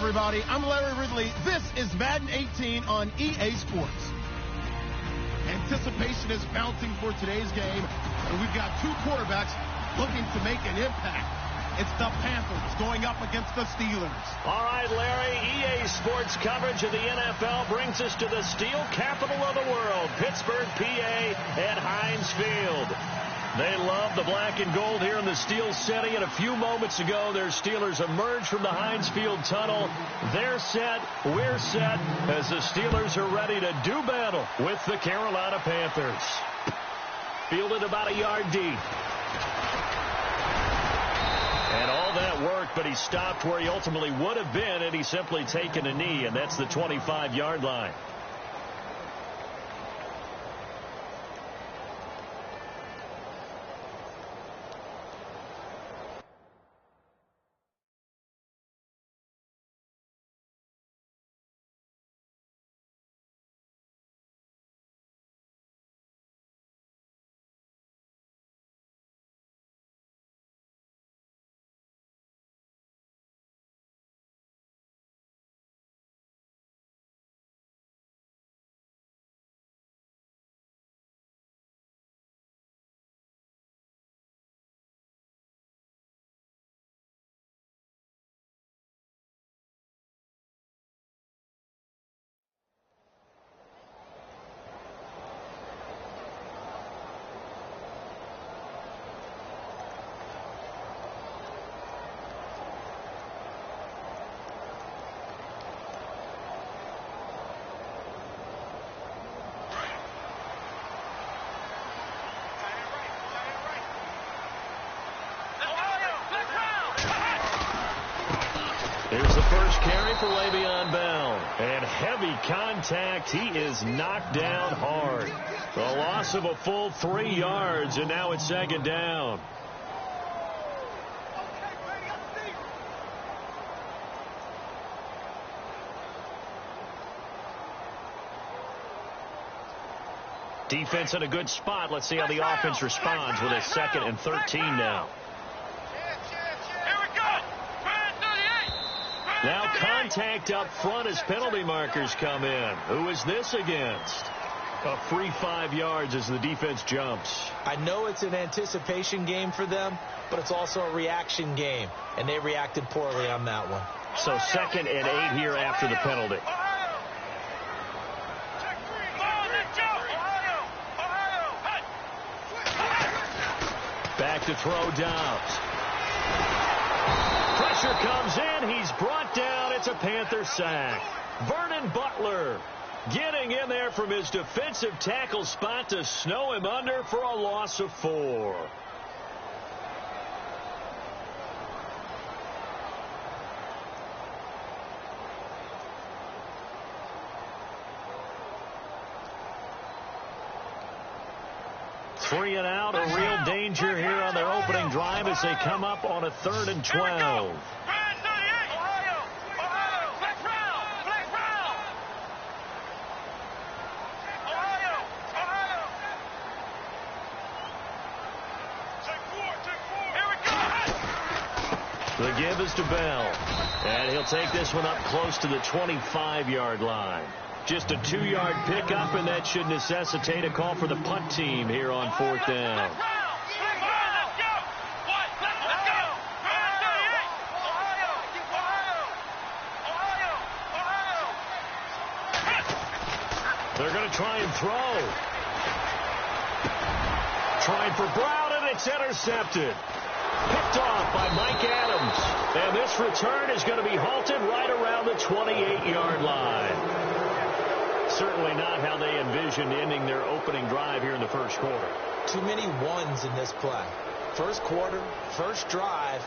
everybody. I'm Larry Ridley. This is Madden 18 on EA Sports. Anticipation is mounting for today's game, and we've got two quarterbacks looking to make an impact. It's the Panthers going up against the Steelers. All right, Larry, EA Sports coverage of the NFL brings us to the steel capital of the world, Pittsburgh, PA, at Heinz Field. They love the black and gold here in the Steel City, and a few moments ago, their Steelers emerged from the Heinz Field tunnel. They're set, we're set, as the Steelers are ready to do battle with the Carolina Panthers. Fielded about a yard deep. And all that work, but he stopped where he ultimately would have been, and he's simply taken a knee, and that's the 25-yard line. Here's the first carry for Le'Veon Bell. And heavy contact. He is knocked down hard. A loss of a full 3 yards, and now it's second down. Defense in a good spot. Let's see how the offense responds with a 2nd and 13 now. Now contact up front as penalty markers come in. Who is this against? A free 5 yards as the defense jumps. I know it's an anticipation game for them, but it's also a reaction game, and they reacted poorly on that one. So 2nd and 8 here after the penalty. Back to throw Dobbs. Pressure comes in. He's brought down. It's a Panther sack. Vernon Butler getting in there from his defensive tackle spot to snow him under for a loss of 4. Free and out, a real danger here on their opening drive as they come up on a 3rd and 12. The give is to Bell, and he'll take this one up close to the 25-yard line. Just a 2-yard pickup, and that should necessitate a call for the punt team here on 4th down. They're going to try and throw. Trying for Brown, and it's intercepted. Picked off by Mike Adams. And this return is going to be halted right around the 28-yard line. Certainly not how they envisioned ending their opening drive here in the first quarter. Too many ones in this play. First quarter, first drive,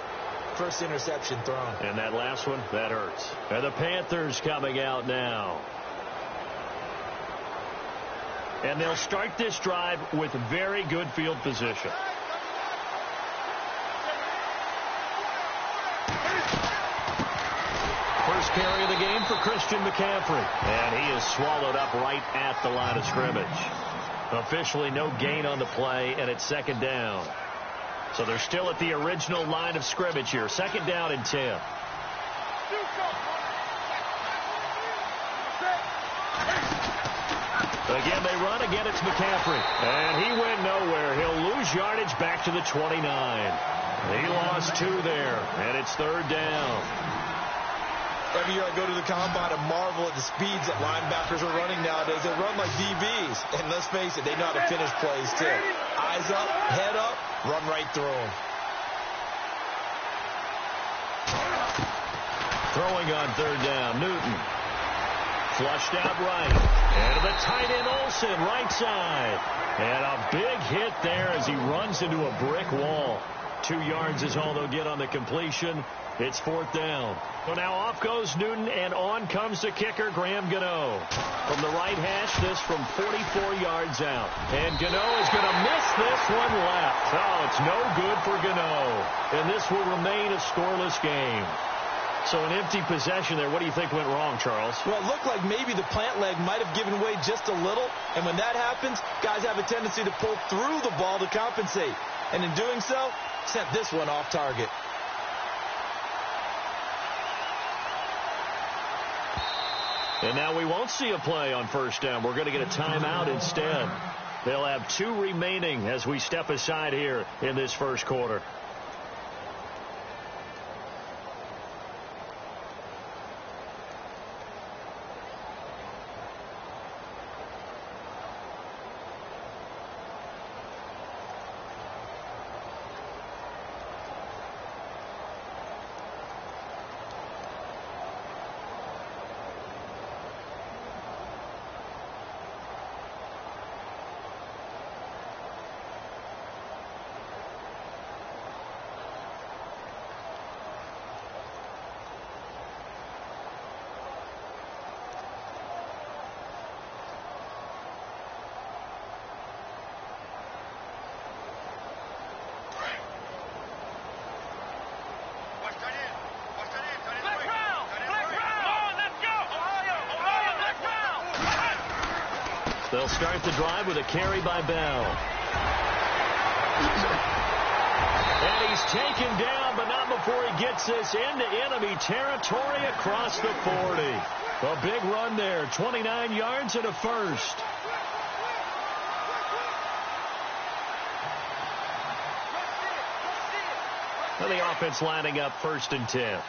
first interception thrown. And that last one, that hurts. And the Panthers coming out now. And they'll start this drive with very good field position. First carry of the game for Christian McCaffrey. And he is swallowed up right at the line of scrimmage. Officially no gain on the play, and it's 2nd down. So they're still at the original line of scrimmage here. 2nd down and 10. Again, they run. Again, it's McCaffrey. And he went nowhere. He'll lose yardage back to the 29. He lost 2 there, and it's 3rd down. Every year I go to the combine and marvel at the speeds that linebackers are running nowadays. They run like DBs. And let's face it, they know how to finish plays, too. Eyes up, head up, run right through them. Throwing on 3rd down, Newton. Flushed out right. And to the tight end, Olsen, right side. And a big hit there as he runs into a brick wall. 2 yards is all they'll get on the completion. It's 4th down. So now off goes Newton, and on comes the kicker, Graham Gano. From the right hash, this from 44 yards out. And Gano is going to miss this one left. Oh, it's no good for Gano. And this will remain a scoreless game. So an empty possession there. What do you think went wrong, Charles? Well, it looked like maybe the plant leg might have given way just a little. And when that happens, guys have a tendency to pull through the ball to compensate. And in doing so, sent this one off target. And now we won't see a play on 1st down. We're going to get a timeout instead. They'll have 2 remaining as we step aside here in this 1st quarter. They'll start the drive with a carry by Bell. And he's taken down, but not before he gets this into enemy territory across the 40. A big run there, 29 yards and a first. And the offense lining up 1st and 10.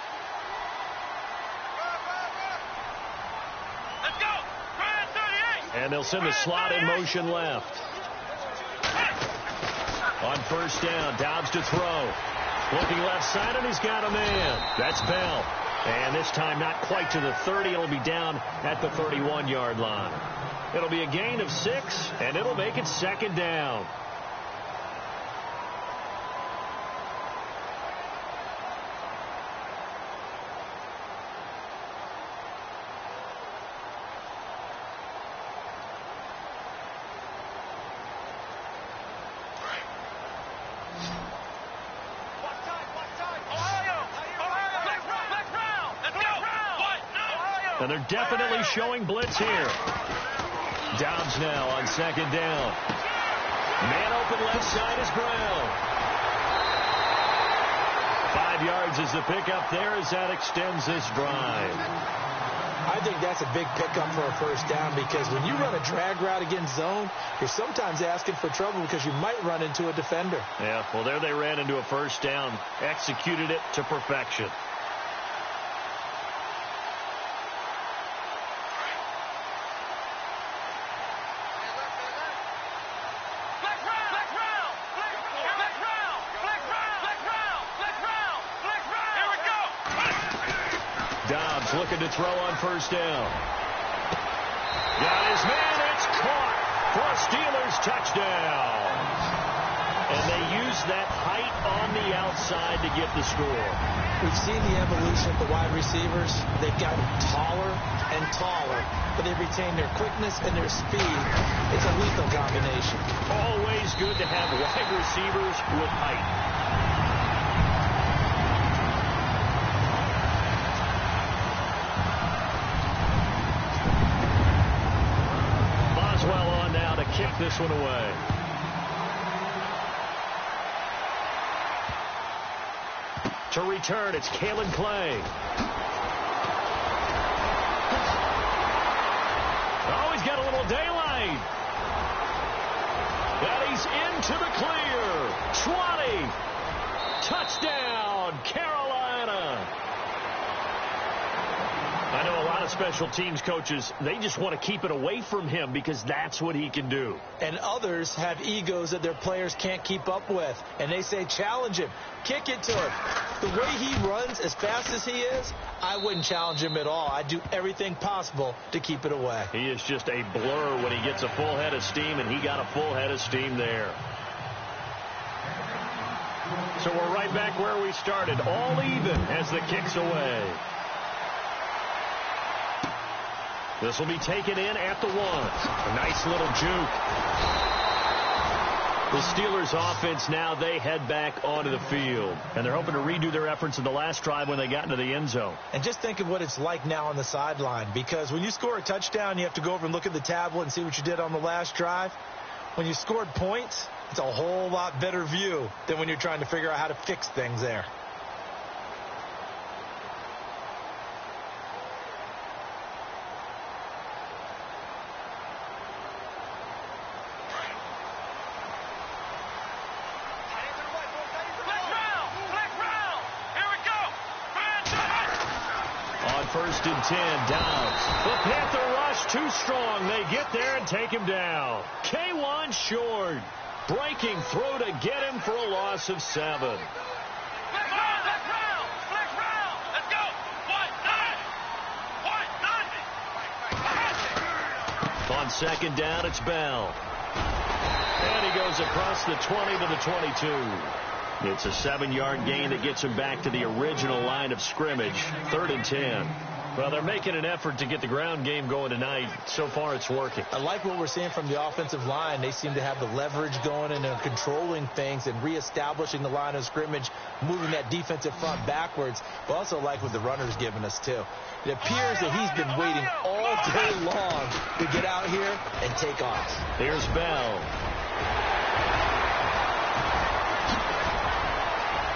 And they'll send the slot in motion left. On 1st down, Dobbs to throw. Looking left side, and he's got a man. That's Bell. And this time not quite to the 30. It'll be down at the 31-yard line. It'll be a gain of 6, and it'll make it 2nd down. And they're definitely showing blitz here. Dobbs now on 2nd down. Man open left side is Brown. 5 yards is the pickup there as that extends this drive. I think that's a big pickup for a 1st down because when you run a drag route against zone, you're sometimes asking for trouble because you might run into a defender. Yeah, well, there they ran into a 1st down, executed it to perfection. Looking to throw on 1st down. Got his man. It's caught for a Steelers touchdown. And they use that height on the outside to get the score. We've seen the evolution of the wide receivers. They've gotten taller and taller, but they retain their quickness and their speed. It's a lethal combination. Always good to have wide receivers with height. Kick this one away. To return, it's Kalen Clay. Oh, he's got a little daylight. And he's into the clear. 20. Touchdown, Carolina. I know a lot of special teams coaches, they just want to keep it away from him because that's what he can do. And others have egos that their players can't keep up with. And they say, challenge him. Kick it to him. The way he runs as fast as he is, I wouldn't challenge him at all. I'd do everything possible to keep it away. He is just a blur when he gets a full head of steam, and he got a full head of steam there. So we're right back where we started, all even as the kick's away. This will be taken in at the 1. A nice little juke. The Steelers offense now, they head back onto the field. And they're hoping to redo their efforts in the last drive when they got into the end zone. And just think of what it's like now on the sideline. Because when you score a touchdown, you have to go over and look at the tablet and see what you did on the last drive. When you scored points, it's a whole lot better view than when you're trying to figure out how to fix things there. First and 10, Downs. The Panther rush too strong. They get there and take him down. K1 short. Breaking through to get him for a loss of 7. Let's go. 1-9. On second down, it's Bell. And he goes across the 20 to the 22. It's a 7-yard gain that gets him back to the original line of scrimmage. 3rd and 10. Well, they're making an effort to get the ground game going tonight. So far, it's working. I like what we're seeing from the offensive line. They seem to have the leverage going and they're controlling things and reestablishing the line of scrimmage, moving that defensive front backwards. But also like what the runner's giving us, too. It appears that he's been waiting all day long to get out here and take off. Here's Bell.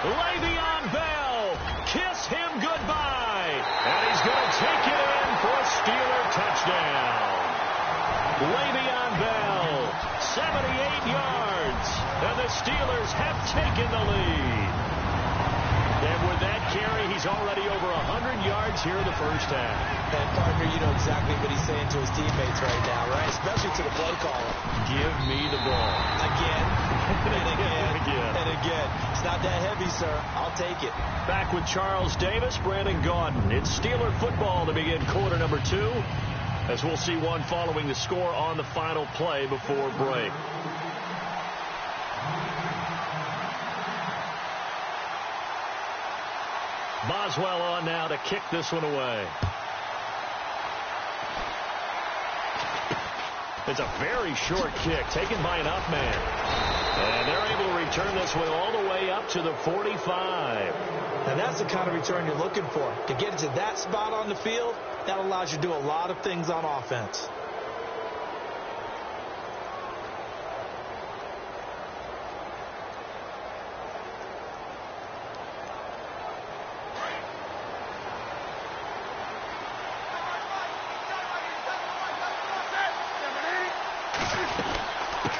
Le'Veon Bell, kiss him goodbye. And he's going to take it in for a Steeler touchdown. Le'Veon Bell, 78 yards. And the Steelers have taken the lead. And with that carry, he's already over 100 yards here in the first half. And, partner, you know exactly what he's saying to his teammates right now, right? Especially to the play caller. Give me the ball. Again, and again, again. and again. It's not that heavy, sir. I'll take it. Back with Charles Davis, Brandon Gaudin. It's Steeler football to begin quarter number 2, as we'll see one following the score on the final play before break. Boswell on now to kick this one away. It's a very short kick taken by an up man. And they're able to return this one all the way up to the 45. Now that's the kind of return you're looking for. To get to that spot on the field, that allows you to do a lot of things on offense.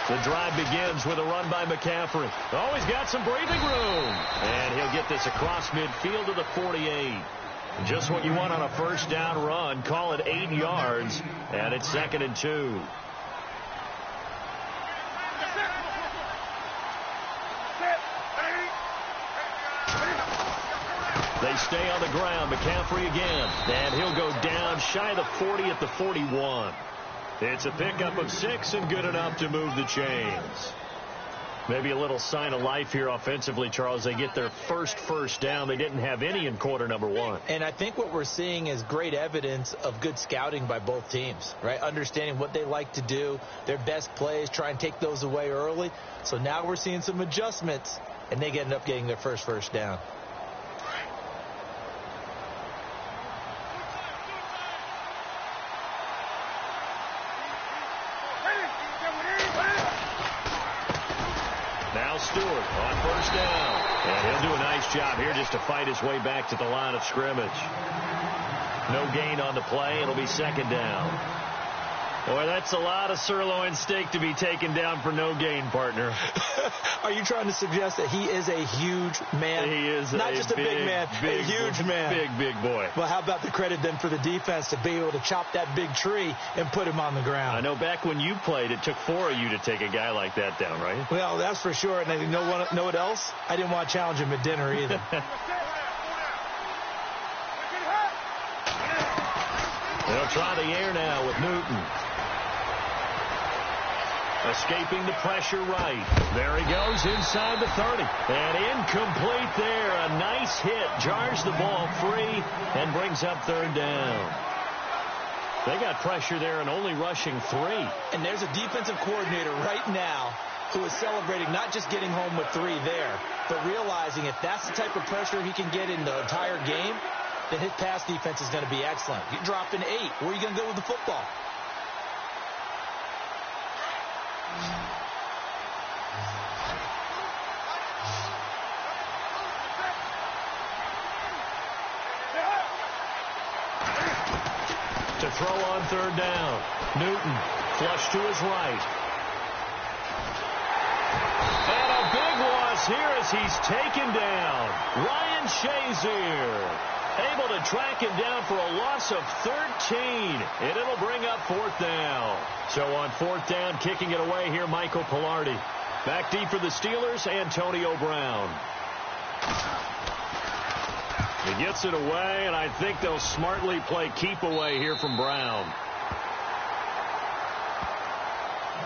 The drive begins with a run by McCaffrey. Oh, he's got some breathing room. And he'll get this across midfield to the 48. Just what you want on a first down run. Call it 8 yards. And it's 2nd and 2. They stay on the ground. McCaffrey again. And he'll go down shy of the 40 at the 41. It's a pickup of 6 and good enough to move the chains. Maybe a little sign of life here offensively, Charles. They get their first down. They didn't have any in quarter number 1. And I think what we're seeing is great evidence of good scouting by both teams, right? Understanding what they like to do, their best plays, try and take those away early. So now we're seeing some adjustments, and they end up getting their first down. Stewart on first down. And he'll do a nice job here just to fight his way back to the line of scrimmage. No gain on the play. It'll be 2nd down. Boy, that's a lot of sirloin steak to be taken down for no gain, partner. Are you trying to suggest that he is a huge man? He is not just a big man, a huge man. Big boy. Well, how about the credit then for the defense to be able to chop that big tree and put him on the ground? I know back when you played, it took 4 of you to take a guy like that down, right? Well, that's for sure. And you know what else? I didn't want to challenge him at dinner either. They'll try the air now with Newton. Escaping the pressure right. There he goes inside the 30. And incomplete there. A nice hit. Jars the ball free and brings up third down. They got pressure there and only rushing 3. And there's a defensive coordinator right now who is celebrating not just getting home with 3 there, but realizing if that's the type of pressure he can get in the entire game, then his pass defense is going to be excellent. You're dropping 8. Where are you going to go with the football? To throw on third down. Newton flush to his right. And a big loss here as he's taken down. Ryan Shazier able to track him down for a loss of 13. And it'll bring up fourth down. So on fourth down, kicking it away here, Michael Pilardi. Back deep for the Steelers, Antonio Brown. He gets it away, and I think they'll smartly play keep away here from Brown.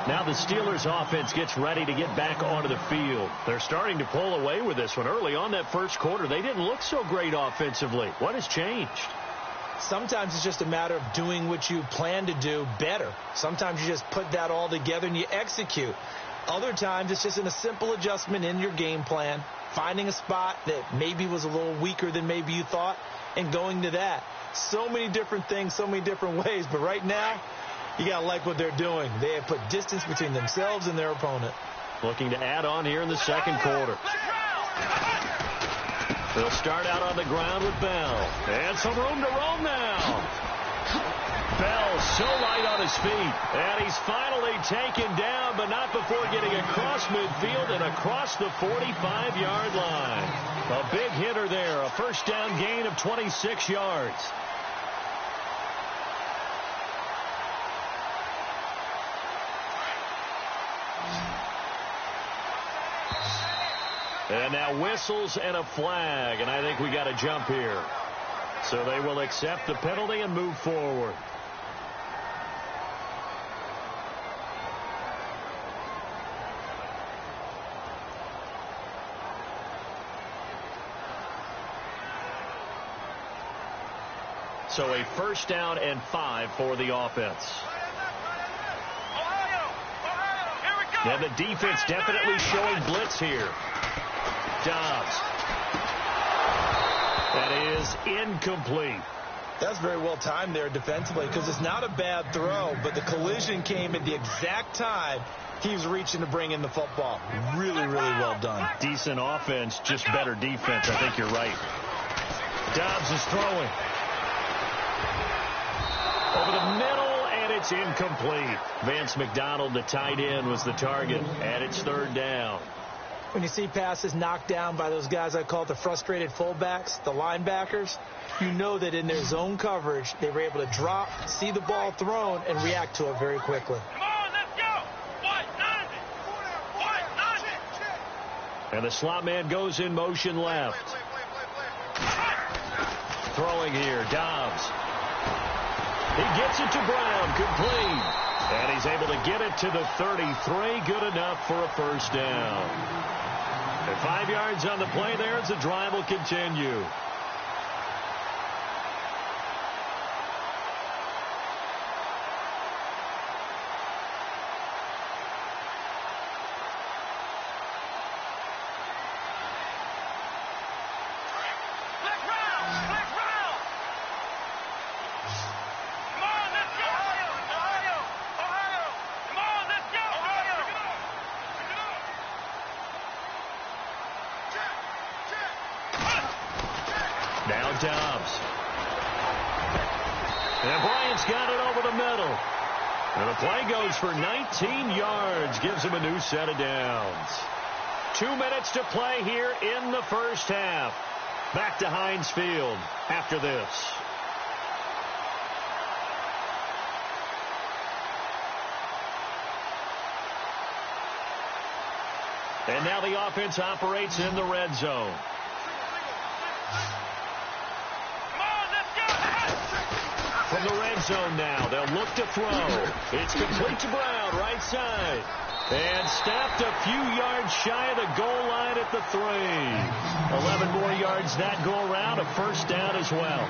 Now the Steelers offense gets ready to get back onto the field. They're starting to pull away with this one. Early on that first quarter, they didn't look so great offensively. What has changed? Sometimes it's just a matter of doing what you plan to do better. Sometimes you just put that all together and you execute. Other times it's just in a simple adjustment in your game plan, finding a spot that maybe was a little weaker than maybe you thought, and going to that. So many different things, so many different ways, but right now, you got to like what they're doing. They have put distance between themselves and their opponent. Looking to add on here in the second quarter. They'll start out on the ground with Bell. And some room to roam now. Bell so light on his feet. And he's finally taken down, but not before getting across midfield and across the 45-yard line. A big hitter there. A first down gain of 26 yards. And now whistles and a flag, and I think we got a jump here. So they will accept the penalty and move forward. So a first down and 5 for the offense. And the defense definitely showing blitz here. Dobbs. That is incomplete. That's very well timed there defensively because it's not a bad throw, but the collision came at the exact time he was reaching to bring in the football. Really, really well done. Decent offense, just better defense. I think you're right. Dobbs is throwing. Over the middle, and it's incomplete. Vance McDonald, the tight end, was the target, and it's third down. When you see passes knocked down by those guys I call the frustrated fullbacks, the linebackers, you know that in their zone coverage, they were able to drop, see the ball thrown, and react to it very quickly. Come on, let's go. And the slot man goes in motion left. Throwing here, Dobbs. He gets it to Brown, complete. And he's able to get it to the 33, good enough for a first down. And 5 yards on the play there as the drive will continue. Now Dobbs. And Bryant's got it over the middle. And the play goes for 19 yards, gives him a new set of downs. 2 minutes to play here in the first half. Back to Heinz Field after this. And now the offense operates in the red zone. From the red zone now, they'll look to throw. It's complete to Brown, right side. And stopped a few yards shy of the goal line at the 3. 11 more yards that go around, a first down as well.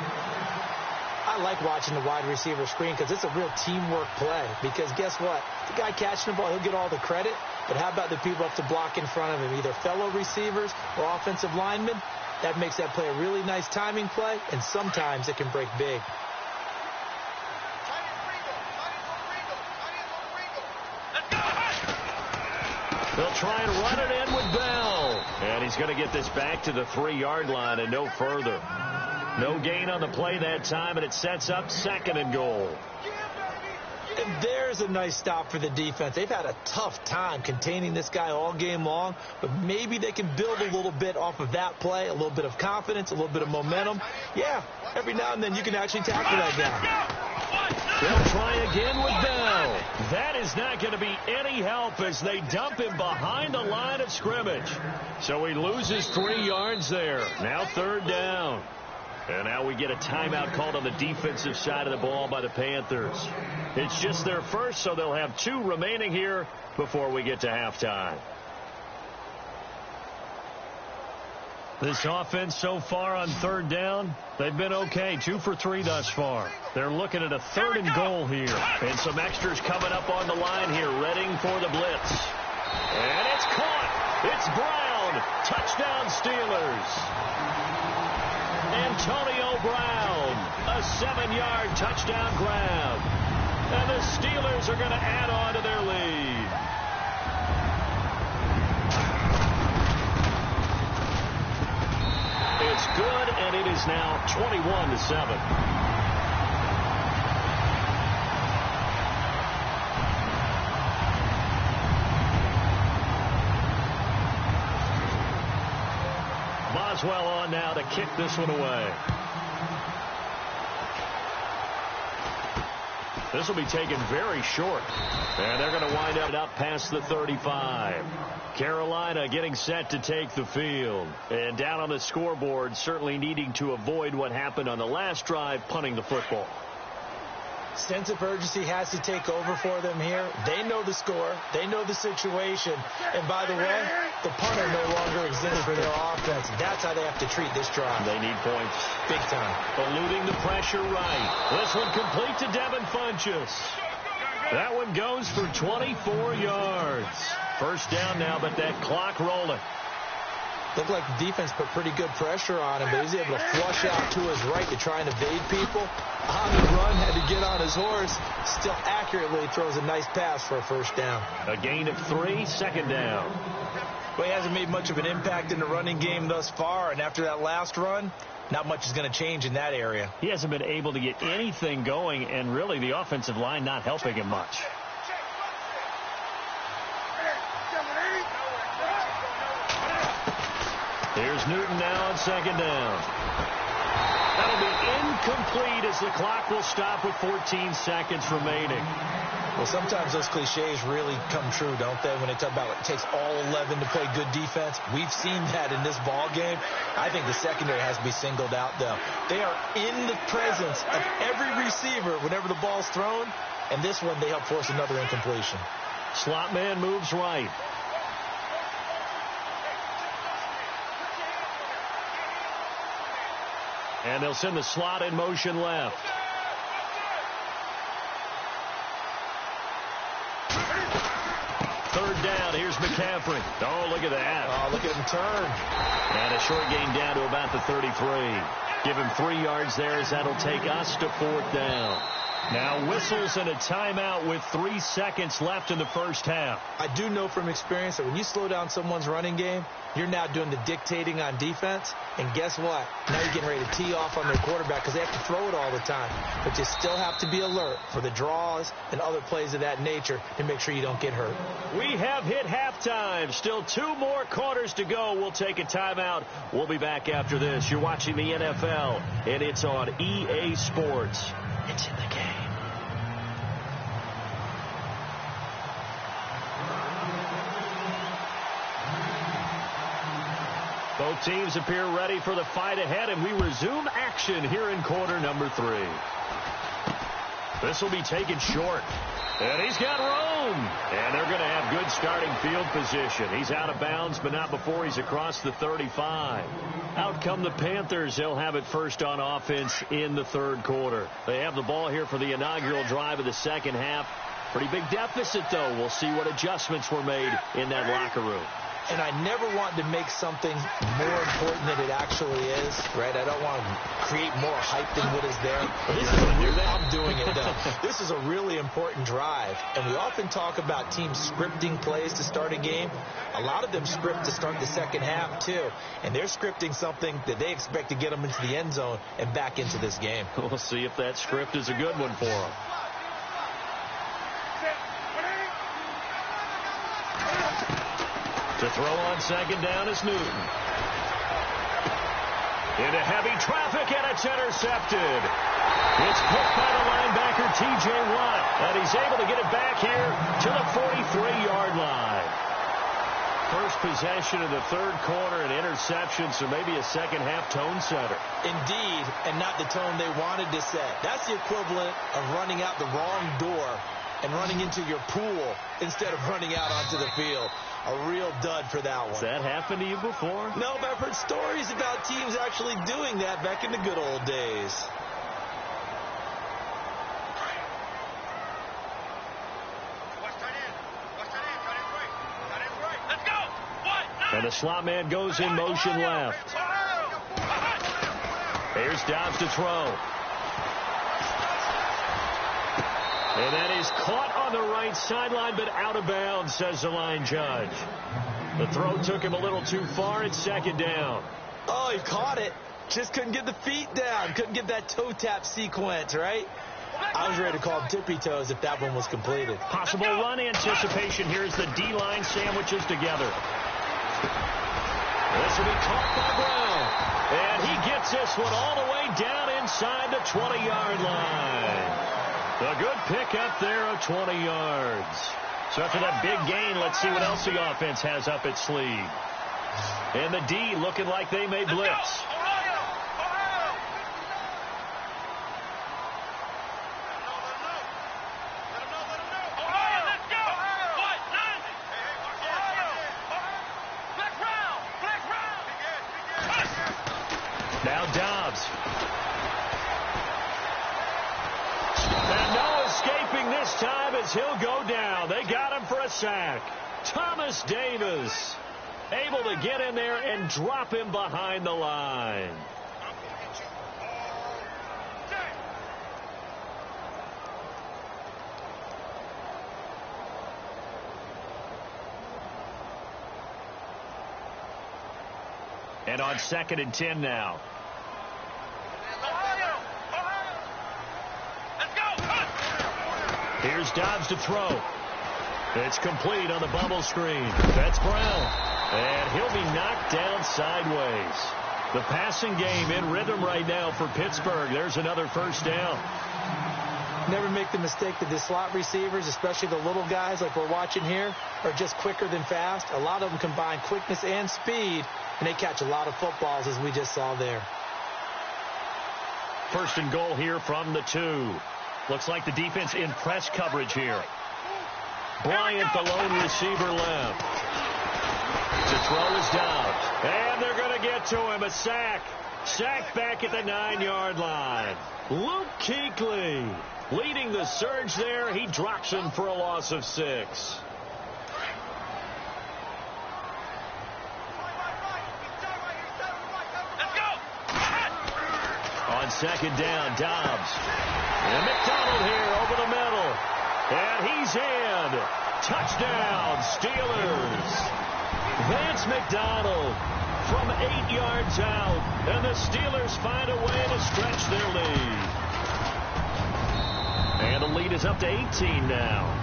I like watching the wide receiver screen because it's a real teamwork play. Because guess what? The guy catching the ball, he'll get all the credit. But how about the people up to block in front of him, either fellow receivers or offensive linemen? That makes that play a really nice timing play, and sometimes it can break big. They'll try and run it in with Bell. And he's going to get this back to the 3-yard line and no further. No gain on the play that time, and it sets up 2nd and goal. And there's a nice stop for the defense. They've had a tough time containing this guy all game long, but maybe they can build a little bit off of that play, a little bit of confidence, a little bit of momentum. Yeah, every now and then you can actually tackle that guy. They'll try again with Bell. That is not going to be any help as they dump him behind the line of scrimmage. So he loses 3 yards there. Now 3rd down. And now we get a timeout called on the defensive side of the ball by the Panthers. It's just their first, so they'll have 2 remaining here before we get to halftime. This offense so far on 3rd down, they've been okay. 2 for 3 thus far. They're looking at a 3rd and goal here. And some extras coming up on the line here, readying for the blitz. And it's caught. It's Brown. Touchdown Steelers. Antonio Brown, a 7-yard touchdown grab. And the Steelers are going to add on to their lead. It's good, and it is now 21-7. Boswell on now to kick this one away. This will be taken very short. And they're going to wind up past the 35. Carolina getting set to take the field. And down on the scoreboard, certainly needing to avoid what happened on the last drive, punting the football. Sense of urgency has to take over for them here. They know the score. They know the situation. And by the way, the punter no longer exists for their offense. That's how they have to treat this drive. They need points. Big time. Eluding the pressure right. This one complete to Devin Funchess. That one goes for 24 yards. First down now, but that clock rolling. Looked like the defense put pretty good pressure on him, but he's able to flush out to his right to try and evade people. On the run, had to get on his horse. Still accurately throws a nice pass for a first down. A gain of 3, 2nd down. Well, he hasn't made much of an impact in the running game thus far, and after that last run, not much is going to change in that area. He hasn't been able to get anything going, and really the offensive line not helping him much. Here's Newton now on 2nd down. That'll be incomplete as the clock will stop with 14 seconds remaining. Well, sometimes those cliches really come true, don't they? When they talk about it takes all 11 to play good defense. We've seen that in this ball game. I think the secondary has to be singled out, though. They are in the presence of every receiver whenever the ball's thrown, and this one they help force another incompletion. Slot man moves right. And they'll send the slot in motion left. Third down. Here's McCaffrey. Oh, look at that. Oh, look at him turn. And a short gain down to about the 33. Give him 3 yards there as that'll take us to 4th down. Now whistles and a timeout with 3 seconds left in the first half. I do know from experience that when you slow down someone's running game, you're now doing the dictating on defense. And guess what? Now you're getting ready to tee off on their quarterback because they have to throw it all the time. But you still have to be alert for the draws and other plays of that nature to make sure you don't get hurt. We have hit halftime. Still 2 more quarters to go. We'll take a timeout. We'll be back after this. You're watching the NFL, and it's on EA Sports. It's in the game. Both teams appear ready for the fight ahead, and we resume action here in quarter number 3. This will be taken short. And he's got room. And they're going to have good starting field position. He's out of bounds, but not before he's across the 35. Out come the Panthers. They'll have it first on offense in the third quarter. They have the ball here for the inaugural drive of the second half. Pretty big deficit, though. We'll see what adjustments were made in that locker room. And I never want to make something more important than it actually is, right? I don't want to create more hype than what is there. But this is I'm doing it, though. This is a really important drive. And we often talk about teams scripting plays to start a game. A lot of them script to start the second half, too. And they're scripting something that they expect to get them into the end zone and back into this game. We'll see if that script is a good one for them. To throw on second down is Newton. Into heavy traffic, and it's intercepted. It's picked by the linebacker, T.J. Watt, and he's able to get it back here to the 43-yard line. First possession of the third quarter, an interception, so maybe a second-half tone setter. Indeed, and not the tone they wanted to set. That's the equivalent of running out the wrong door and running into your pool instead of running out onto the field. A real dud for that one. Has that happened to you before? No, but I've heard stories about teams actually doing that back in the good old days. Let's go. And the slot man goes in motion left. Here's Dobbs to throw. And that is caught on the right sideline, but out of bounds, says the line judge. The throw took him a little too far. It's second down. Oh, he caught it. Just couldn't get the feet down. Couldn't get that toe tap sequence, right? I was ready to call him tippy toes if that one was completed. Possible run anticipation here as the D-line sandwiches together. This will be caught by Brown. And he gets this one all the way down inside the 20-yard line. A good pick up there of 20 yards. So after that big gain, let's see what else the offense has up its sleeve. And the D looking like they may blitz. Now Dobbs. And no escaping this time as he'll go down. They got him for a sack. Thomas Davis able to get in there and drop him behind the line. And on 2nd and 10 now. Here's Dobbs to throw. It's complete on the bubble screen. That's Brown. And he'll be knocked down sideways. The passing game in rhythm right now for Pittsburgh. There's another first down. Never make the mistake that the slot receivers, especially the little guys like we're watching here, are just quicker than fast. A lot of them combine quickness and speed, and they catch a lot of footballs as we just saw there. First and goal here from the 2. Looks like the defense in press coverage here. Bryant, the lone receiver, left. To throw is Dobbs. And they're going to get to him. A sack. Sack back at the 9-yard line. Luke Kuechly leading the surge there. He drops him for a loss of 6. On on second down. Dobbs. And McDonald here over the middle. And he's in. Touchdown, Steelers. Vance McDonald from 8 yards out. And the Steelers find a way to stretch their lead. And the lead is up to 18 now.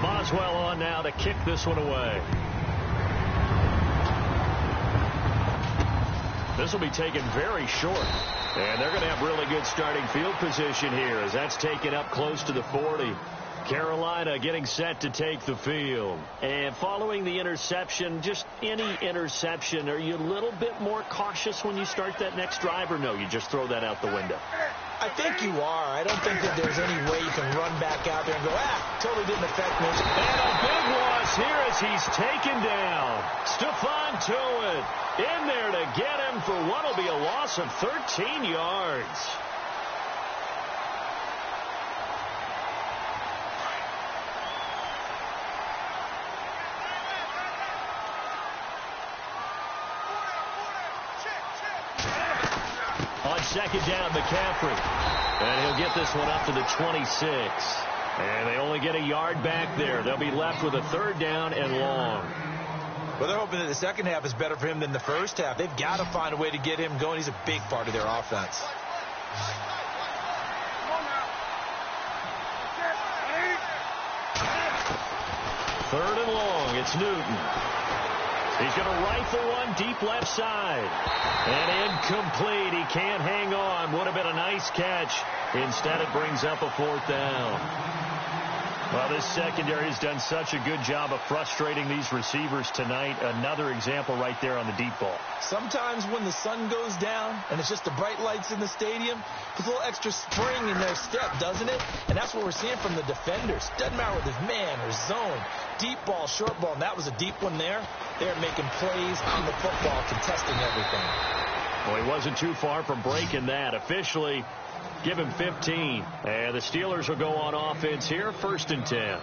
Boswell on now to kick this one away. This will be taken very short. And they're going to have really good starting field position here as that's taken up close to the 40. Carolina getting set to take the field. And following the interception, just any interception, are you a little bit more cautious when you start that next drive, or no, you just throw that out the window? I think you are. I don't think that there's any way you can run back out there and go, totally didn't affect me. And a big loss here as he's taken down. Stephon Tuitt in there to get him for what will be a loss of 13 yards. On second down, McCaffrey. And he'll get this one up to the 26. And they only get a yard back there. They'll be left with a third down and long. Well, they're hoping that the second half is better for him than the first half. They've got to find a way to get him going. He's a big part of their offense. Third and long. It's Newton. He's going to rifle one deep left side. And incomplete. He can't hang on. Would have been a nice catch. Instead, it brings up a fourth down. Well, this secondary has done such a good job of frustrating these receivers tonight. Another example right there on the deep ball. Sometimes when the sun goes down and it's just the bright lights in the stadium, there's a little extra spring in their step, doesn't it? And that's what we're seeing from the defenders. Doesn't matter whether it's man or zone, deep ball, short ball, and that was a deep one there. They're making plays on the football, contesting everything. Well, he wasn't too far from breaking that. Officially, give him 15. And the Steelers will go on offense here, 1st and 10.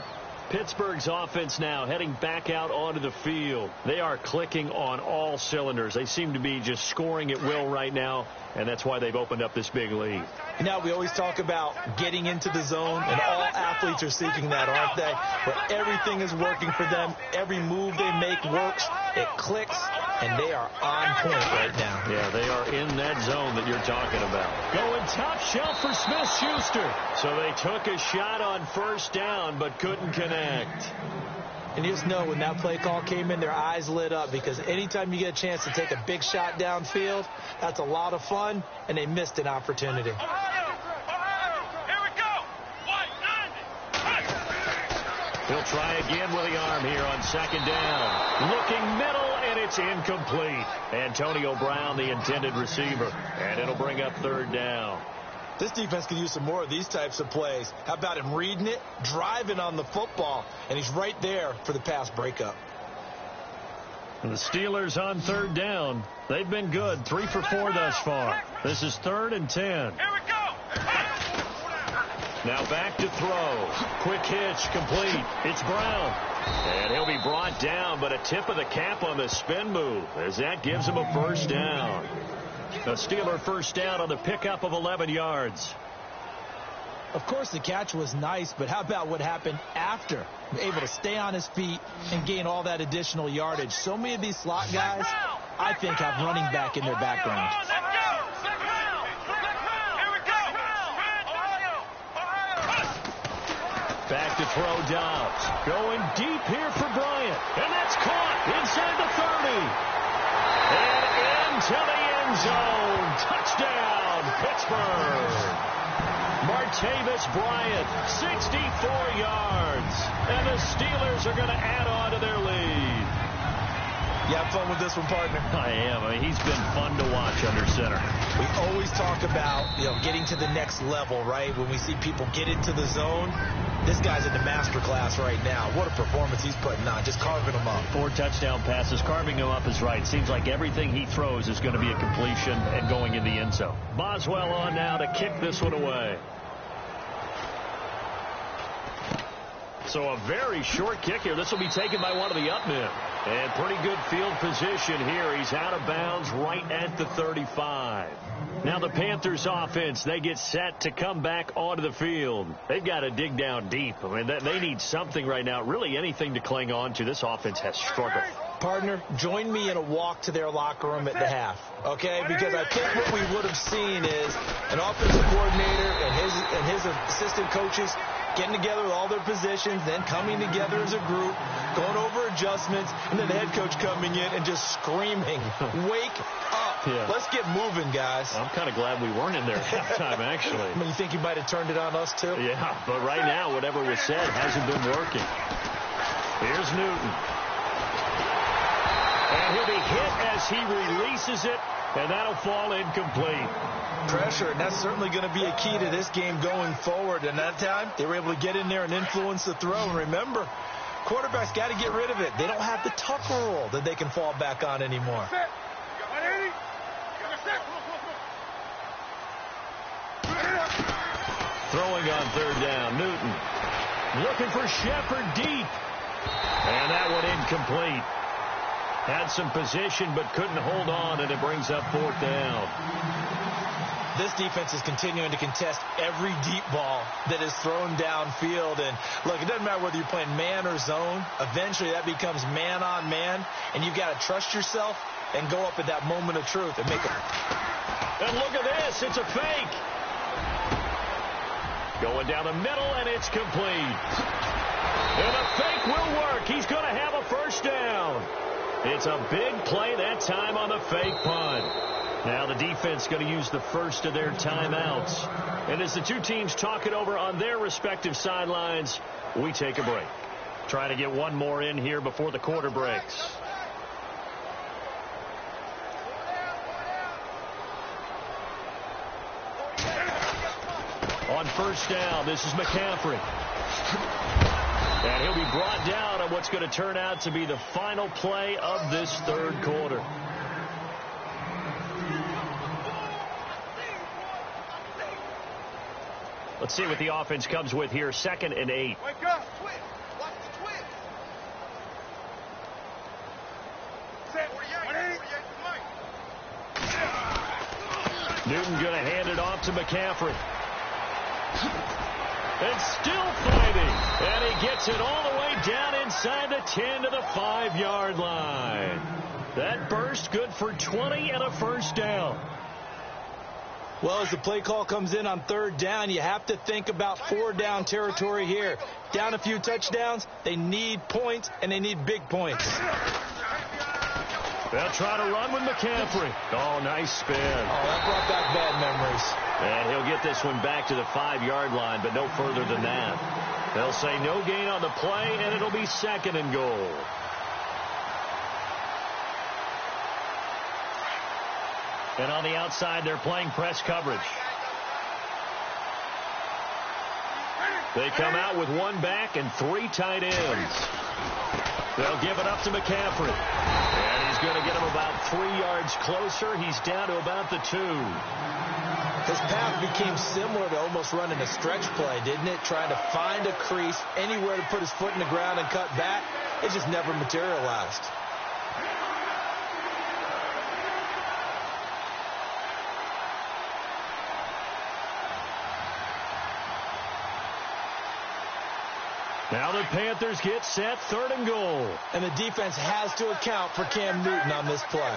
Pittsburgh's offense now heading back out onto the field. They are clicking on all cylinders. They seem to be just scoring at will right now, and that's why they've opened up this big lead. Now, we always talk about getting into the zone, and all athletes are seeking that, aren't they? Where everything is working for them. Every move they make works. It clicks, and they are on point right now. Yeah, they are in that zone that you're talking about. Going top shelf for Smith-Schuster. So they took a shot on 1st down, but couldn't connect. And you just know when that play call came in, their eyes lit up, because anytime you get a chance to take a big shot downfield, that's a lot of fun, and they missed an opportunity. He'll try again with the arm here on 2nd down. Looking middle, and it's incomplete. Antonio Brown, the intended receiver. And it'll bring up 3rd down. This defense could use some more of these types of plays. How about him reading it, driving on the football, and he's right there for the pass breakup. And the Steelers on 3rd down. They've been good, 3 for 4 thus far. This is 3rd and 10. Here we go. Now back to throw. Quick hitch, complete. It's Brown. And he'll be brought down, but a tip of the cap on the spin move, as that gives him a 1st down. A Steeler 1st down on the pickup of 11 yards. Of course, the catch was nice, but how about what happened after? Able to stay on his feet and gain all that additional yardage. So many of these slot guys, I think, have running back in their background. Back to throw Dobbs. Going deep here for Bryant. And that's caught inside the 30. And into the end zone. Touchdown, Pittsburgh. Martavis Bryant, 64 yards. And the Steelers are going to add on to their lead. You have fun with this one, partner? I am. I mean, he's been fun to watch under center. We always talk about, getting to the next level, right? When we see people get into the zone, this guy's in the master class right now. What a performance he's putting on, just carving them up. 4 touchdown passes. Carving him up is right. Seems like everything he throws is going to be a completion and going in the end zone. Boswell on now to kick this one away. So a very short kick here. This will be taken by one of the up men. And pretty good field position here. He's out of bounds right at the 35. Now the Panthers offense, they get set to come back onto the field. They've got to dig down deep. I mean, they need something right now, really anything to cling on to. This offense has struggled. Partner, join me in a walk to their locker room at the half, okay? Because I think what we would have seen is an offensive coordinator and his assistant coaches getting together with all their positions, then coming together as a group, going over adjustments, and then the head coach coming in and just screaming, wake up. Yeah. Let's get moving, guys. I'm kind of glad we weren't in there at halftime, actually. I mean, you think you might have turned it on us, too? Yeah, but right now, whatever was said hasn't been working. Here's Newton. And he'll be hit as he releases it, and that'll fall incomplete. Pressure, and that's certainly going to be a key to this game going forward. And that time, they were able to get in there and influence the throw. And remember, quarterbacks got to get rid of it. They don't have the tuck rule that they can fall back on anymore. Throwing on third down, Newton. Looking for Shepard deep. And that one incomplete. Had some position but couldn't hold on, and it brings up fourth down. This defense is continuing to contest every deep ball that is thrown downfield. And, look, it doesn't matter whether you're playing man or zone. Eventually, that becomes man on man, and you've got to trust yourself and go up at that moment of truth and make it. And look at this. It's a fake. Going down the middle, and it's complete. And a fake will work. He's going to have a first down. It's a big play that time on the fake punt. Now the defense going to use the first of their timeouts. And as the two teams talk it over on their respective sidelines, we take a break. Trying to get one more in here before the quarter breaks. On first down, this is McCaffrey. And he'll be brought down on what's going to turn out to be the final play of this third quarter. Let's see what the offense comes with here. 2nd and 8. Wake up. Twitch. Watch the twitch. Set. 48. Newton going to hand it off to McCaffrey. And still fighting. And he gets it all the way down inside the 10 to the 5-yard line. That burst good for 20 and a first down. Well, as the play call comes in on third down, you have to think about 4-down territory here. Down a few touchdowns, they need points, and they need big points. They'll try to run with McCaffrey. Oh, nice spin. Oh, that brought back bad memories. And he'll get this one back to the 5-yard line, but no further than that. They'll say no gain on the play, and it'll be 2nd and goal. And on the outside, they're playing press coverage. They come out with one back and 3 tight ends. They'll give it up to McCaffrey. And he's going to get him about 3 yards closer. He's down to about the 2. His path became similar to almost running a stretch play, didn't it? Trying to find a crease, anywhere to put his foot in the ground and cut back. It just never materialized. Now the Panthers get set, 3rd and goal. And the defense has to account for Cam Newton on this play.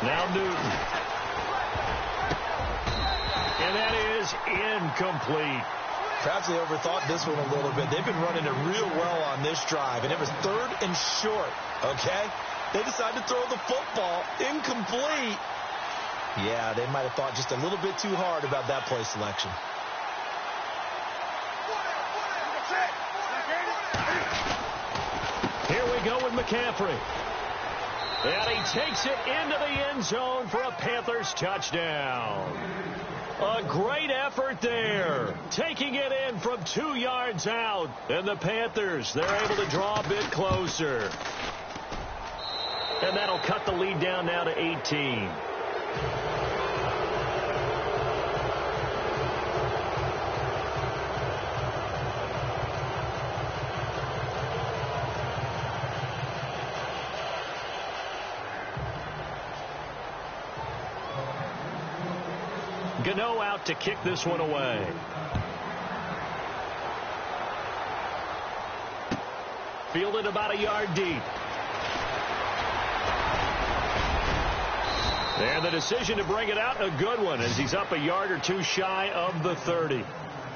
Now Newton. And that is incomplete. Perhaps they overthought this one a little bit. They've been running it real well on this drive, and it was 3rd and short, okay? They decided to throw the football incomplete. Yeah, they might have thought just a little bit too hard about that play selection. Here we go with McCaffrey. And he takes it into the end zone for a Panthers touchdown. A great effort there. Taking it in from 2 yards out. And the Panthers, they're able to draw a bit closer. And that'll cut the lead down now to 18. Gano out to kick this one away. Fielded about a yard deep. And the decision to bring it out, a good one, as he's up a yard or two shy of the 30.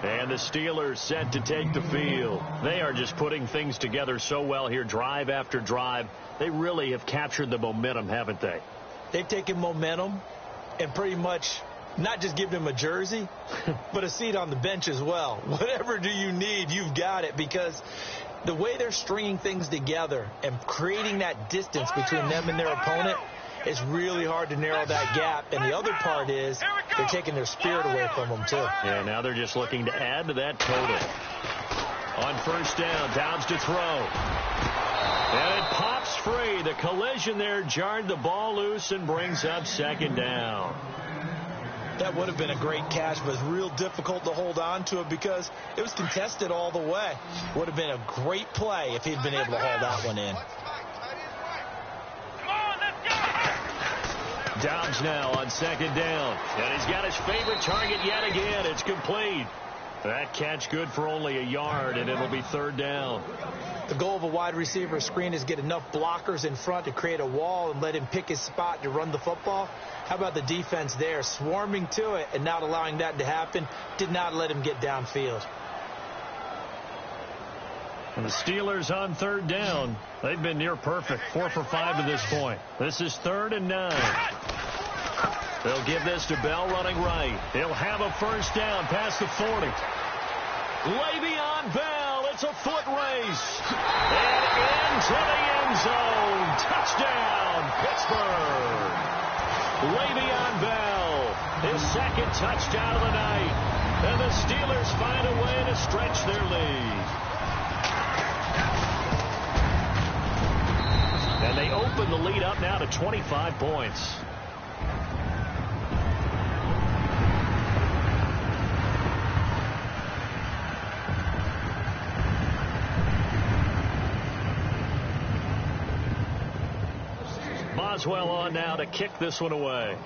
And the Steelers set to take the field. They are just putting things together so well here, drive after drive. They really have captured the momentum, haven't they? They've taken momentum and pretty much not just given him a jersey, but a seat on the bench as well. Whatever do you need, you've got it, because the way they're stringing things together and creating that distance between them and their opponent, it's really hard to narrow that gap. And the other part is they're taking their spirit away from them, too. Yeah, now they're just looking to add to that total. On first down, Downs to throw. And it pops free. The collision there jarred the ball loose and brings up second down. That would have been a great catch, but it's real difficult to hold on to it because it was contested all the way. Would have been a great play if he'd been able to haul that one in. Downs now on second down. And he's got his favorite target yet again. It's complete. That catch good for only a yard, and it'll be third down. The goal of a wide receiver screen is get enough blockers in front to create a wall and let him pick his spot to run the football. How about the defense there, swarming to it and not allowing that to happen? Did not let him get downfield. And the Steelers on third down. They've been near perfect, 4 for 5 to this point. This is 3rd and 9. They'll give this to Bell running right. He'll have a first down past the 40. Lbeantownboogie Bell. It's a foot race. And into the end zone. Touchdown, Pittsburgh. Lbeantownboogie Bell, his second touchdown of the night. And the Steelers find a way to stretch their lead. And they open the lead up now to 25 points. Boswell on now to kick this one away.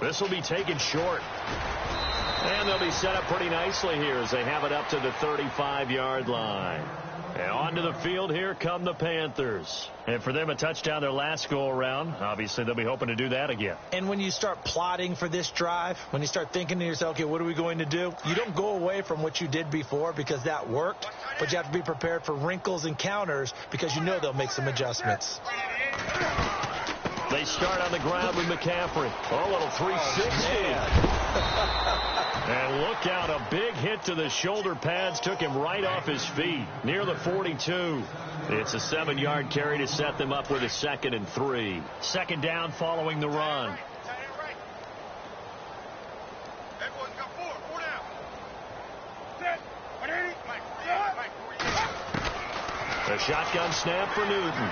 This will be taken short. And they'll be set up pretty nicely here as they have it up to the 35-yard line. And onto the field here come the Panthers. And for them, a touchdown their last go-around. Obviously, they'll be hoping to do that again. And when you start plotting for this drive, when you start thinking to yourself, okay, what are we going to do? You don't go away from what you did before because that worked, but you have to be prepared for wrinkles and counters because you know they'll make some adjustments. They start on the ground with McCaffrey. Oh, a little 360. And look out, a big hit to the shoulder pads took him right off his feet near the 42. It's a 7-yard carry to set them up with a 2nd and 3. Second down following the run. The shotgun snap for Newton.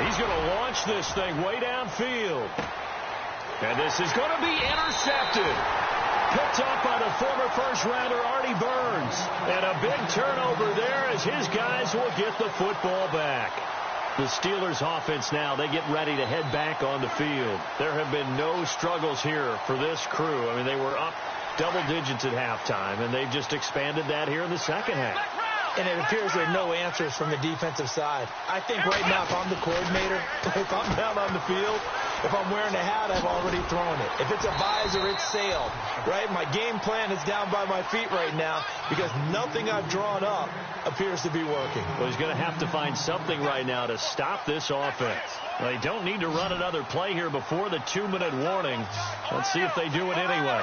He's going to launch this thing way downfield. And this is going to be intercepted. Picked up by the former first-rounder Artie Burns. And a big turnover there as his guys will get the football back. The Steelers offense now, they get ready to head back on the field. There have been no struggles here for this crew. I mean, they were up double digits at halftime, and they've just expanded that here in the second half. And it appears there are no answers from the defensive side. I think right now, if I'm the coordinator, if I'm down on the field, if I'm wearing a hat, I've already thrown it. If it's a visor, it's sailed, right? My game plan is down by my feet right now because nothing I've drawn up appears to be working. Well, he's going to have to find something right now to stop this offense. Well, they don't need to run another play here before the 2-minute warning. Let's see if they do it anyway.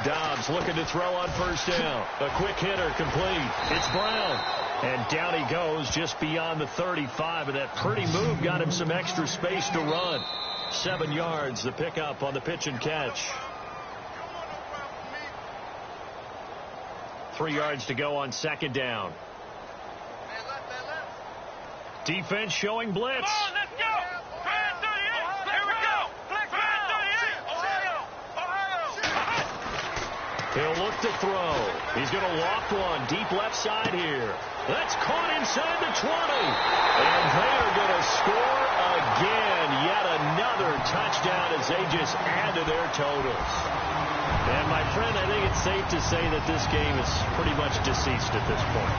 Dobbs looking to throw on first down. A quick hitter complete. It's Brown. And down he goes just beyond the 35. And that pretty move got him some extra space to run. 7 yards, the pickup on the pitch and catch. 3 yards to go on second down. Defense showing blitz. He'll look to throw. He's going to loft one deep left side here. That's caught inside the 20. And they are going to score again. Yet another touchdown as they just add to their totals. And, my friend, I think it's safe to say that this game is pretty much deceased at this point.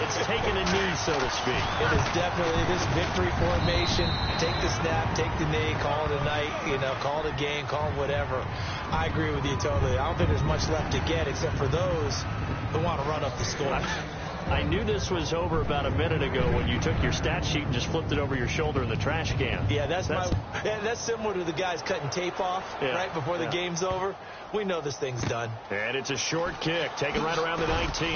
It's taken a knee, so to speak. It is definitely this victory formation. Take the snap, take the knee, call it a night, call it a game, call it whatever. I agree with you totally. I don't think there's much left to get except for those who want to run up the score. I knew this was over about a minute ago when you took your stat sheet and just flipped it over your shoulder in the trash can. Yeah, that's similar to the guys cutting tape off right before the game's over. We know this thing's done. And it's a short kick, taken right around the 19.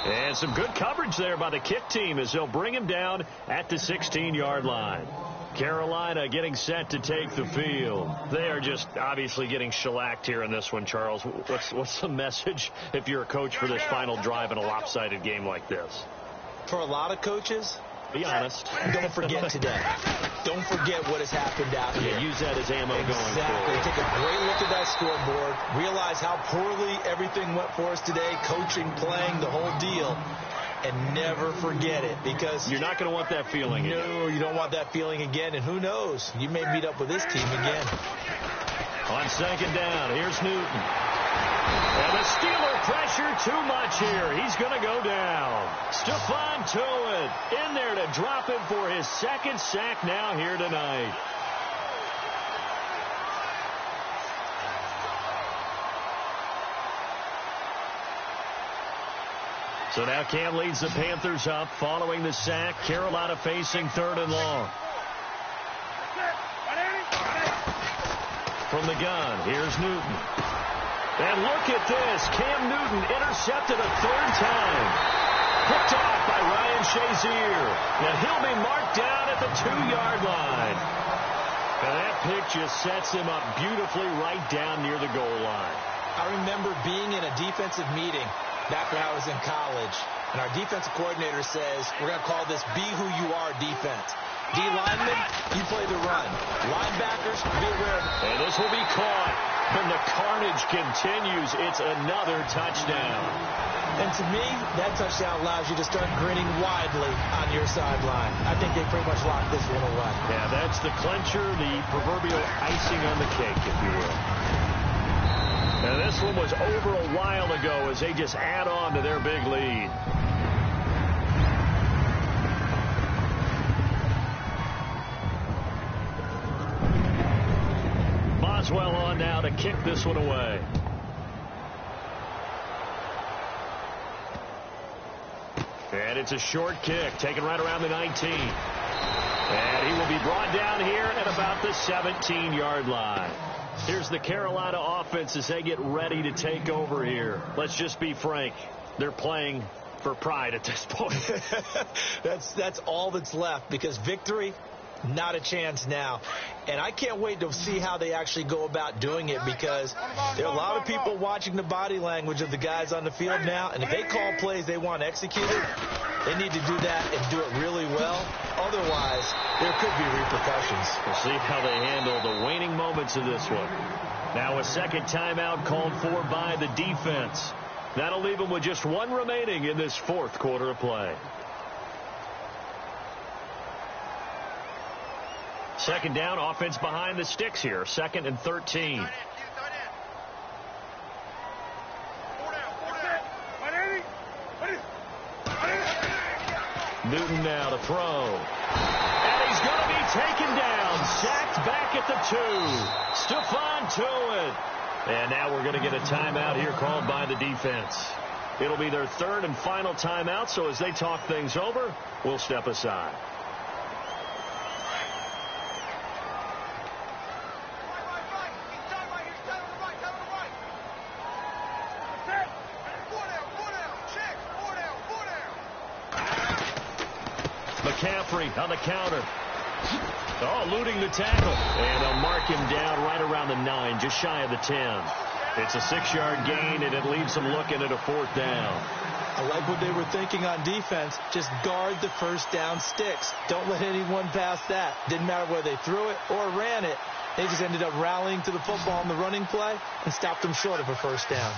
And some good coverage there by the kick team as they'll bring him down at the 16-yard line. Carolina getting set to take the field. They are just obviously getting shellacked here in this one, Charles. What's the message if you're a coach for this final drive in a lopsided game like this? For a lot of coaches, be honest. Don't forget today. Don't forget what has happened out here. Use that as ammo going forward. Exactly. Take a great look at that scoreboard. Realize how poorly everything went for us today. Coaching, playing, the whole deal. And never forget it, because you're not going to want that feeling again. No, you don't want that feeling again. And who knows? You may meet up with this team again. On second down, here's Newton. And the Steeler pressure too much here. He's going to go down. Stephon Tuitt in there to drop him for his second sack now here tonight. So now Cam leads the Panthers up following the sack. Carolina facing 3rd and long. From the gun, here's Newton. And look at this. Cam Newton intercepted a 3rd time. Picked off by Ryan Shazier. And he'll be marked down at the 2-yard line. And that pick just sets him up beautifully right down near the goal line. I remember being in a defensive meeting back when I was in college, and our defensive coordinator says, we're going to call this be who you are defense. D linemen, you play the run. Linebackers, be aware of it. And this will be caught. And the carnage continues. It's another touchdown. And to me, that touchdown allows you to start grinning widely on your sideline. I think they pretty much locked this one away. Yeah, that's the clincher, the proverbial icing on the cake, if you will. And this one was over a while ago as they just add on to their big lead. Boswell on now to kick this one away. And it's a short kick, taken right around the 19. And he will be brought down here at about the 17-yard line. Here's the Carolina offense as they get ready to take over here. Let's just be frank. They're playing for pride at this point. That's all that's left, because victory, not a chance now. And I can't wait to see how they actually go about doing it, because there are a lot of people watching the body language of the guys on the field now. And if they call plays they want executed, they need to do that and do it really well. Otherwise, there could be repercussions. We'll see how they handle the waning moments of this one. Now a second timeout called for by the defense. That'll leave them with just one remaining in this 4th quarter of play. Second down, offense behind the sticks here. 2nd and 13. Newton now to throw. And he's going to be taken down. Sacked back at the 2. Stephon Tuitt. And now we're going to get a timeout here called by the defense. It'll be their 3rd and final timeout, so as they talk things over, we'll step aside. McCaffrey on the counter. Oh, eluding the tackle. And they'll mark him down right around the 9, just shy of the 10. It's a 6-yard gain, and it leaves them looking at a 4th down. I like what they were thinking on defense. Just guard the first down sticks. Don't let anyone pass that. Didn't matter whether they threw it or ran it. They just ended up rallying to the football in the running play and stopped them short of a first down.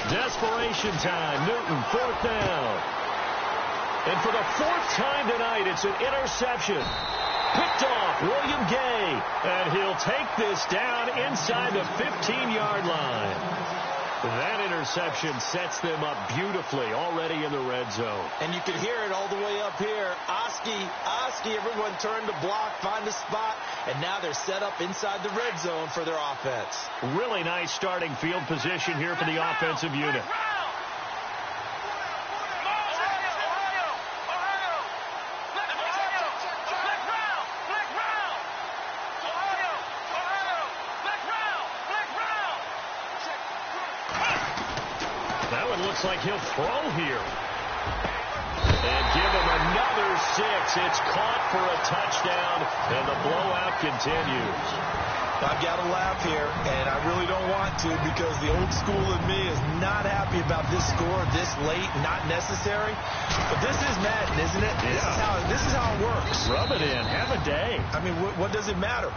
Desperation time. Newton, 4th down. And for the 4th time tonight, it's an interception. Picked off William Gay. And he'll take this down inside the 15-yard line. That interception sets them up beautifully already in the red zone. And you can hear it all the way up here. Oski, everyone turned to block, find a spot, and now they're set up inside the red zone for their offense. Really nice starting field position here for the offensive unit. That one looks like he'll throw here. And give him another 6. It's caught for a touchdown, and the blowout continues. I've got to laugh here, and I really don't want to because the old school in me is not happy about this score this late, not necessary. But this is Madden, isn't it? Yeah. This is how it works. Rub it in. Have a day. I mean, what does it matter?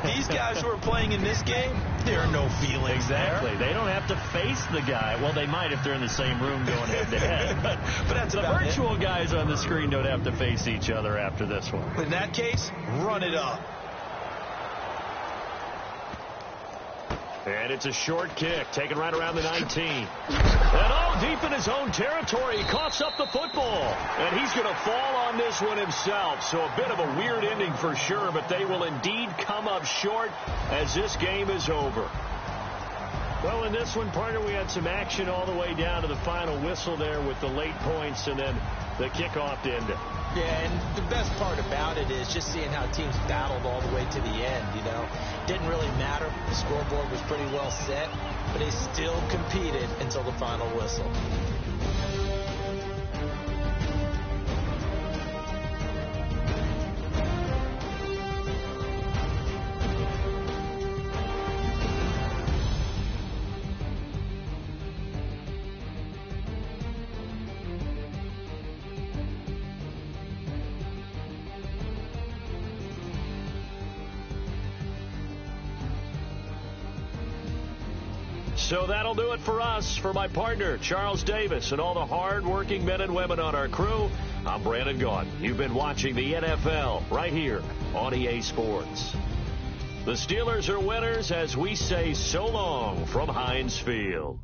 These guys who are playing in this game, there are no feelings Exactly. there. They don't have to face the guy. Well, they might if they're in the same room going head-to-head. but that's the about virtual guys on the screen don't have to face each other after this one. In that case, run it up. And it's a short kick, taken right around the 19. And all deep in his own territory, he coughs up the football. And he's going to fall on this one himself. So a bit of a weird ending for sure, but they will indeed come up short as this game is over. Well, in this one, partner, we had some action all the way down to the final whistle there with the late points and then the kickoff to end it. Yeah, and the best part about it is just seeing how teams battled all the way to the end, you know. Didn't really matter. The scoreboard was pretty well set, but they still competed until the final whistle. So that'll do it for us. For my partner, Charles Davis, and all the hard-working men and women on our crew, I'm Brandon Gaudin. You've been watching the NFL right here on EA Sports. The Steelers are winners as we say so long from Heinz Field.